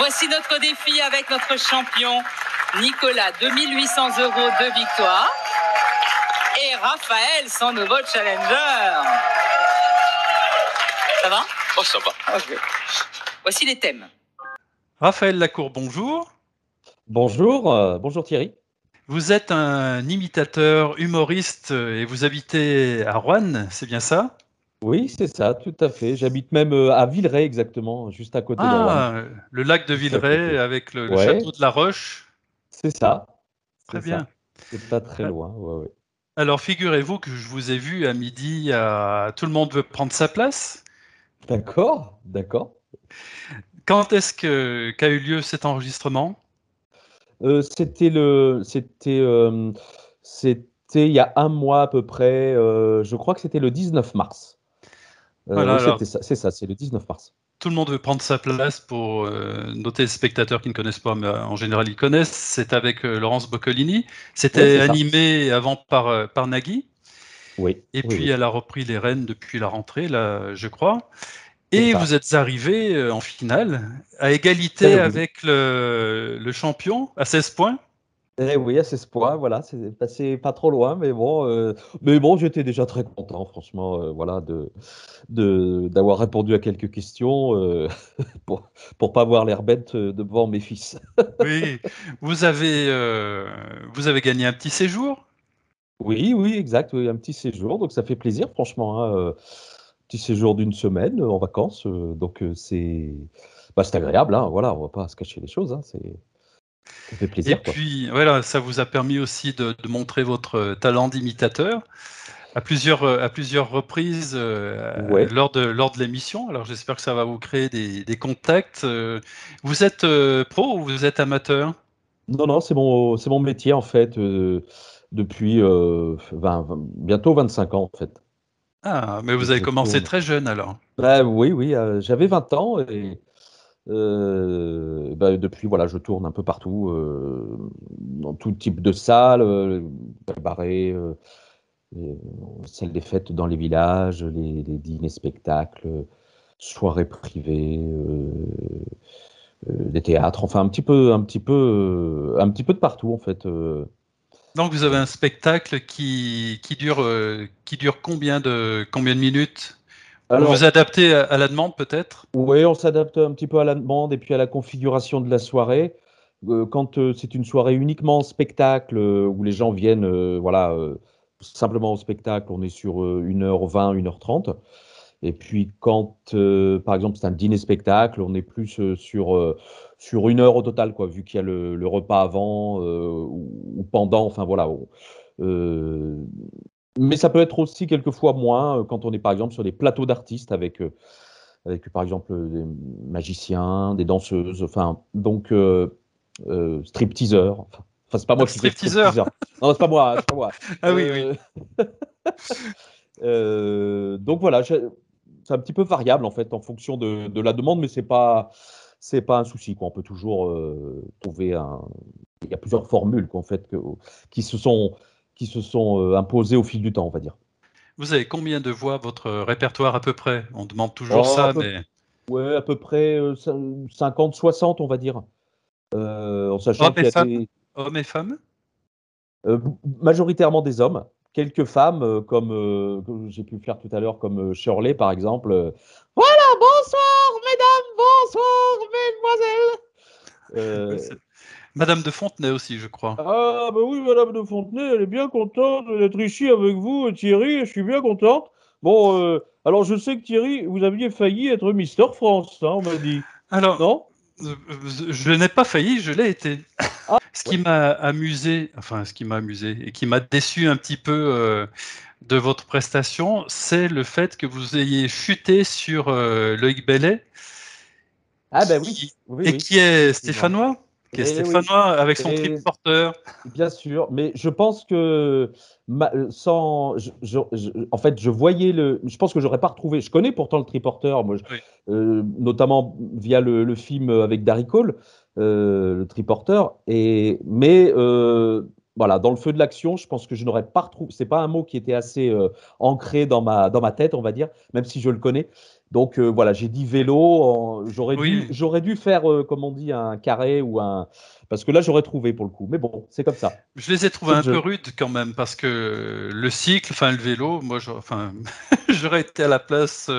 Voici notre défi avec notre champion Nicolas, 2800 € de victoire. Et Raphaël, son nouveau challenger. Ça va? Oh, ça va. Okay. Voici les thèmes. Raphaël Lacour, bonjour. Bonjour, bonjour Thierry. Vous êtes un imitateur, humoriste et vous habitez à Roanne, c'est bien ça? Oui, c'est ça, tout à fait. J'habite même à Villeray exactement, juste à côté de Roanne. Le lac de Villeray avec le château de la Roche. C'est ça. Très bien. C'est pas très loin. Ouais. Alors, figurez-vous que je vous ai vu à midi Tout le monde veut prendre sa place. D'accord. Quand est-ce qu'a eu lieu cet enregistrement? C'était il y a un mois à peu près. Je crois que c'était le 19 mars. Voilà, oui, c'est ça, c'est le 19 mars. Tout le monde veut prendre sa place pour nos téléspectateurs qui ne connaissent pas, mais en général ils connaissent. C'est avec Laurence Boccolini. C'était animé avant par Nagui. Oui. Et puis elle a repris les rênes depuis la rentrée, là, je crois. Et vous êtes arrivé en finale, à égalité avec le champion, à 16 points. Eh oui, à 16 points, voilà, c'est passé pas trop loin, mais bon, j'étais déjà très content, franchement, voilà, d'avoir répondu à quelques questions pour pas avoir l'air bête devant mes fils. Oui, vous avez gagné un petit séjour. Oui, exact, oui, un petit séjour, donc ça fait plaisir, franchement, hein, petit séjour d'une semaine en vacances, donc c'est agréable, hein, voilà, on va pas se cacher les choses, hein, ça fait plaisir. Et puis, voilà, ça vous a permis aussi de montrer votre talent d'imitateur à plusieurs reprises lors de l'émission. Alors, j'espère que ça va vous créer des contacts. Vous êtes pro ou vous êtes amateur? Non, c'est mon métier, en fait, depuis bientôt 25 ans, en fait. Ah, mais vous avez commencé très jeune, alors. Oui, j'avais 20 ans et depuis, voilà, je tourne un peu partout, dans tout type de salles, cabarets, salles des fêtes dans les villages, les dîners spectacles, soirées privées, des théâtres, enfin un petit peu de partout, en fait. Donc, vous avez un spectacle qui dure combien de minutes? Vous vous adaptez à la demande, peut-être? Oui, on s'adapte un petit peu à la demande et puis à la configuration de la soirée. Quand c'est une soirée uniquement spectacle, où les gens viennent simplement au spectacle, on est sur 1h20, 1h30. Et puis quand, par exemple, c'est un dîner-spectacle, on est plus sur 1 heure au total, quoi, vu qu'il y a le repas avant ou pendant, enfin voilà. Mais ça peut être aussi quelquefois moins quand on est par exemple sur des plateaux d'artistes avec par exemple des magiciens, des danseuses, enfin donc stripteaseurs. Enfin, c'est pas moi qui fais stripteaseur. Non, c'est pas moi. Ah oui. Donc voilà, c'est un petit peu variable en fait en fonction de la demande, mais c'est pas un souci, quoi. On peut toujours trouver il y a plusieurs formules quoi, en fait qui se sont imposées au fil du temps, on va dire. Vous avez combien de voix votre répertoire à peu près? On demande toujours ça, mais... Ouais, à peu près 50, 60, on va dire. En sachant qu'il y a des... Hommes et femmes? Majoritairement des hommes. Quelques femmes, comme j'ai pu faire tout à l'heure, comme Shirley, par exemple. Voilà, bonsoir, mesdames, bonsoir, mesdemoiselles. Madame de Fontenay aussi, je crois. Ah, bah oui, Madame de Fontenay, elle est bien contente d'être ici avec vous, Thierry, je suis bien contente. Bon, alors je sais que Thierry, vous aviez failli être Mister France, hein, on m'a dit. Alors, non, je n'ai pas failli, je l'ai été. Ce qui m'a amusé et qui m'a déçu un petit peu de votre prestation, c'est le fait que vous ayez chuté sur Loïc Bellet. Ah ben oui. Et qui est stéphanois. Avec son triporteur. Bien sûr, mais je pense que en fait, je voyais je pense que j'aurais pas retrouvé. Je connais pourtant le triporteur, moi, notamment via le film avec Darry Cole, le triporteur. Mais Voilà, dans le feu de l'action, je pense que je n'aurais pas retrouvé. C'est pas un mot qui était assez ancré dans ma tête, on va dire, même si je le connais. Donc voilà, j'ai dit vélo. Oui, J'aurais dû faire, comme on dit, un carré ou un. Parce que là, j'aurais trouvé pour le coup. Mais bon, c'est comme ça. je les ai trouvés C'est le un peu jeu. rudes quand même parce que le cycle, enfin le vélo, moi, enfin, j'aurais été à la place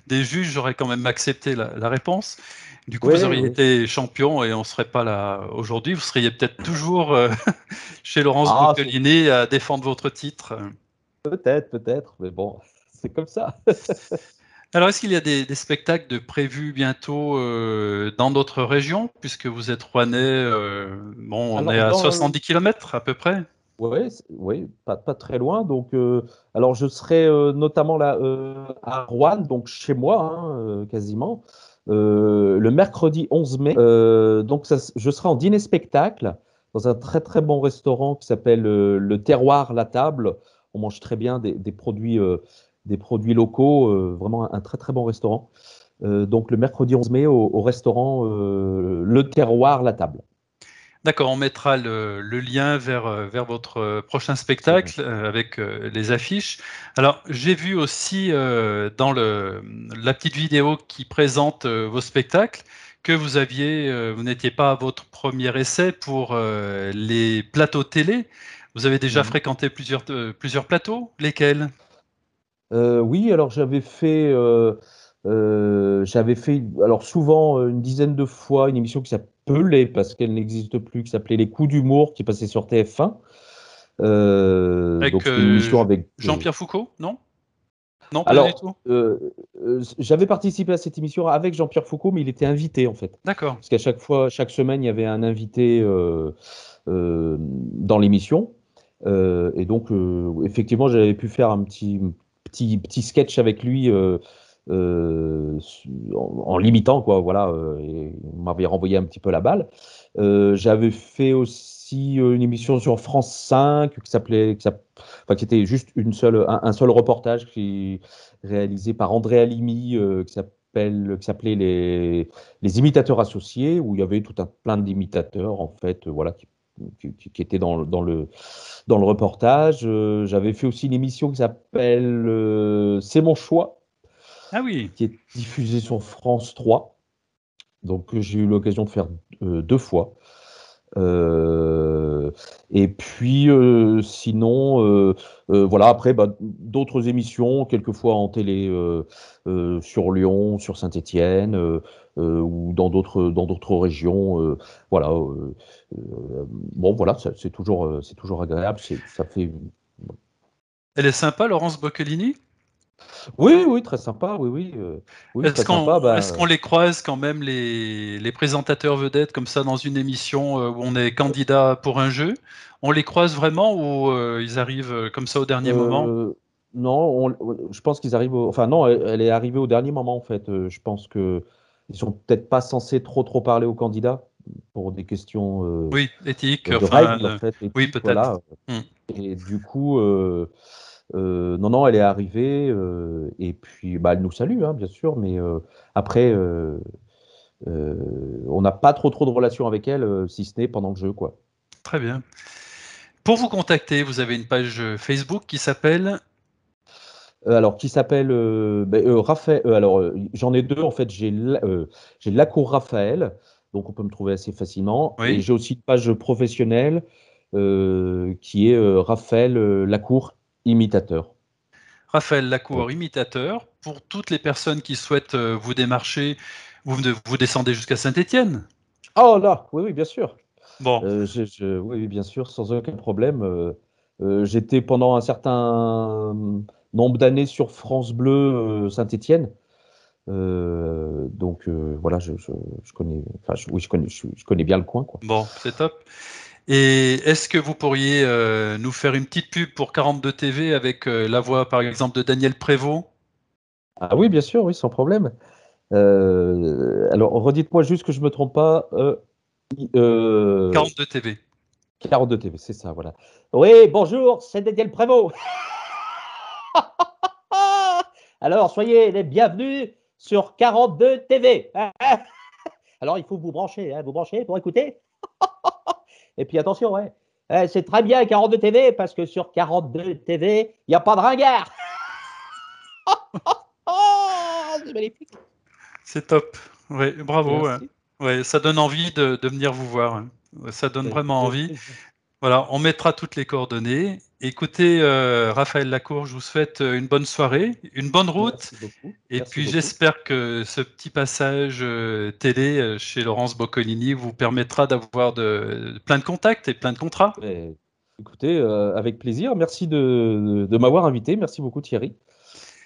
des juges, j'aurais quand même accepté la réponse. Du coup, vous Oui, auriez oui. été champion et on serait pas là aujourd'hui. Vous seriez peut-être toujours chez Laurence Ah, Boccolini à défendre votre titre. peut-être, peut-être. Mais bon, c'est comme ça. Alors, est-ce qu'il y a des spectacles de prévus bientôt dans d'autres régions, puisque vous êtes Rouennais, bon, on est Alors, à 70 km à peu près. ouais, oui, pas très loin. Donc, alors je serai notamment là à Rouen, donc chez moi, hein, quasiment, le mercredi 11 mai. Donc, je serai en dîner-spectacle dans un très très bon restaurant qui s'appelle le Terroir La Table. On mange très bien des produits locaux, vraiment un très très bon restaurant. Donc, le mercredi 11 mai au restaurant Le Terroir La Table. D'accord, on mettra le lien vers votre prochain Très bien. spectacle avec les affiches. Alors, j'ai vu aussi dans la petite vidéo qui présente vos spectacles que vous n'étiez pas à votre premier essai pour les plateaux télé. Vous avez déjà Mhm. fréquenté plusieurs plateaux? Lesquels? Oui, alors j'avais fait alors souvent une dizaine de fois une émission qui s'appelait, parce qu'elle n'existe plus, qui s'appelait Les Coups d'humour, qui passait sur TF1. Donc Avec c'était une émission avec. Jean-Pierre Foucault? Non? Non, pas du Alors tout. j'avais participé à cette émission avec Jean-Pierre Foucault, mais il était invité en fait, D'accord. parce qu'à chaque fois, chaque semaine, il y avait un invité dans l'émission. Et donc, effectivement, j'avais pu faire un petit sketch avec lui euh, en l'imitant, quoi. Voilà, et il m'avait renvoyé un petit peu la balle. J'avais fait aussi une émission sur France 5 enfin, qui était juste un seul reportage réalisé par André Alimi, qui s'appelait les imitateurs associés, où il y avait tout un plein d'imitateurs, en fait, voilà, qui étaient dans le reportage. J'avais fait aussi une émission qui s'appelle C'est mon choix, Ah oui. qui est diffusée sur France 3. Donc, j'ai eu l'occasion de faire deux fois. Euh, et puis, sinon, voilà, après, bah, d'autres émissions, quelquefois en télé sur Lyon, sur Saint-Étienne, ou dans d'autres régions. Voilà. Bon, voilà, c'est toujours agréable. Ça fait. Elle est sympa, Laurence Boccolini? Oui, oui, très sympa. Oui, oui, oui, très sympa. Est-ce qu'on les croise quand même, les présentateurs vedettes, comme ça, dans une émission où on est candidat pour un jeu? On les croise vraiment ou ils arrivent comme ça au dernier moment? Euh, non, je pense qu'ils arrivent enfin non, elle est arrivée au dernier moment en fait. Je pense que ils sont peut-être pas censés trop parler aux candidats pour des questions Oui, éthique, de enfin, règles en fait, oui, éthiques, peut-être. voilà. Hmm. Et du coup, non, non, elle est arrivée et puis bah, elle nous salue, hein, bien sûr, mais après, euh, on n'a pas trop de relations avec elle, si ce n'est pendant le jeu, quoi. Très bien. Pour vous contacter, vous avez une page Facebook qui s'appelle. Alors, qui s'appelle Raphaël. Alors, j'en ai deux en fait. J'ai Lacour Raphaël, donc on peut me trouver assez facilement. Et Oui, j'ai aussi une page professionnelle qui est Raphaël Lacour imitateur. Raphaël Voilà. Lacour, imitateur. Pour toutes les personnes qui souhaitent vous démarcher, vous descendez jusqu'à Saint-Étienne. Oh là, oui, oui, bien sûr. Bon, Oui, oui, bien sûr, sans aucun problème. J'étais pendant un certain nombre d'années sur France Bleu Saint-Étienne. Donc voilà, je connais, enfin, oui, je connais bien le coin, quoi. bon, c'est top. Et est-ce que vous pourriez nous faire une petite pub pour 42 TV avec la voix, par exemple, de Daniel Prévost? Ah oui, bien sûr, oui, sans problème. Alors, redites-moi juste que je me trompe pas. 42 TV. 42 TV, c'est ça, voilà. Oui, bonjour, c'est Daniel Prévost. Alors, soyez les bienvenus sur 42 TV. Alors, il faut vous brancher pour écouter. Et puis, attention, ouais. C'est très bien 42 TV parce que sur 42 TV, il n'y a pas de ringard. Oh, c'est magnifique. C'est top. Ouais, bravo. Ouais, ça donne envie de venir vous voir. Ça donne vraiment envie. Voilà, on mettra toutes les coordonnées. Écoutez, Raphaël Lacour, je vous souhaite une bonne soirée, une bonne route. Et puis j'espère que ce petit passage télé chez Laurence Boccolini vous permettra d'avoir plein de contacts et plein de contrats. Écoutez, avec plaisir. Merci de m'avoir invité. Merci beaucoup Thierry.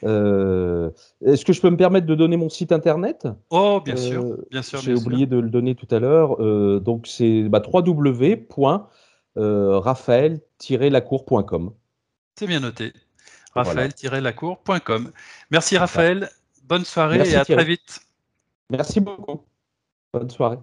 Est-ce que je peux me permettre de donner mon site internet? Oh, bien sûr, bien sûr. J'ai oublié de le donner tout à l'heure. Donc c'est www.raphaël-lacour.com. C'est bien noté. Raphaël-lacour.com. Merci Raphaël. Bonne soirée Merci, et à Thierry. très vite. Merci beaucoup. Bonne soirée.